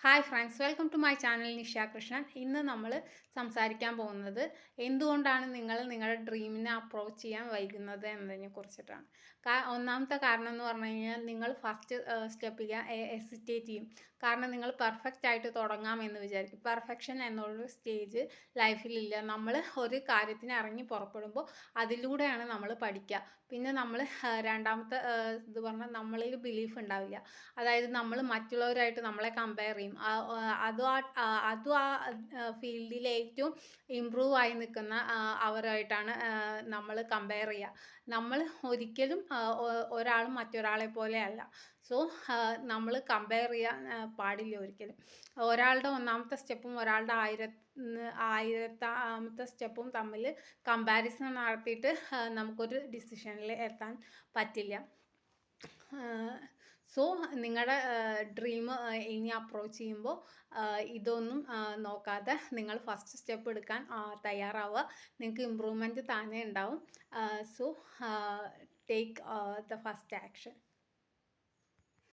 Hi friends, welcome to my channel Nisha Krishnan. ഇന്ന് നമ്മൾ സംസാരിക്കാൻ പോകുന്നത് എന്തുകൊണ്ടാണ് നിങ്ങൾ നിങ്ങളുടെ ഡ്രീമിനെ അപ്രോച്ച് ചെയ്യാൻ വൈകുന്നത് എന്നതിനെ കുറിച്ചിട്ടാണ്. ഒന്നാമത്തെ കാരണം എന്ന് പറഞ്ഞു കഴിഞ്ഞാൽ നിങ്ങൾ ഫസ്റ്റ് സ്റ്റെപ്പ് ചെയ്യാൻ ഹെസിറ്റേറ്റ് ചെയ്യും. കാരണം നിങ്ങൾ പെർഫെക്റ്റ് ആയിട്ട് തുടങ്ങാമെന്ന് വിചാരിക്കും. പെർഫെക്ഷൻ എന്നുള്ള സ്റ്റേജ് ലൈഫിലില്ല. നമ്മൾ ഒരു കാര്യത്തിന് ഇറങ്ങി പുറപ്പെടുമ്പോൾ അതിലൂടെയാണ് നമ്മൾ പഠിക്കുക. പിന്നെ നമ്മൾ രണ്ടാമത്തെ ഇത് പറഞ്ഞാൽ നമ്മളിൽ ബിലീഫ് ഉണ്ടാവില്ല. അതായത് നമ്മൾ മറ്റുള്ളവരായിട്ട് നമ്മളെ കമ്പയർ ചെയ്യും. അതും ആ ഫീൽഡിൽ ഏറ്റവും ഇമ്പ്രൂവ് ആയി നിൽക്കുന്ന അവരായിട്ടാണ് നമ്മൾ കമ്പയർ ചെയ്യുക. നമ്മൾ ഒരിക്കലും ഒരാളും മറ്റൊരാളെ പോലെ അല്ല. സോ നമ്മൾ കമ്പയർ ചെയ്യാൻ പാടില്ല ഒരിക്കലും. ഒരാളുടെ ഒന്നാമത്തെ സ്റ്റെപ്പും ഒരാളുടെ ആയിരത്താമത്തെ സ്റ്റെപ്പും തമ്മിൽ കമ്പാരിസൺ നടത്തിയിട്ട് നമുക്കൊരു ഡിസിഷനിൽ എത്താൻ പറ്റില്ല. സോ നിങ്ങളുടെ ഡ്രീം ഇനി അപ്രോച്ച് ചെയ്യുമ്പോൾ ഇതൊന്നും നോക്കാതെ നിങ്ങൾ ഫസ്റ്റ് സ്റ്റെപ്പ് എടുക്കാൻ തയ്യാറാവുക. നിങ്ങൾക്ക് ഇമ്പ്രൂവ്മെൻറ്റ് താനേ ഉണ്ടാവും. So take the first action.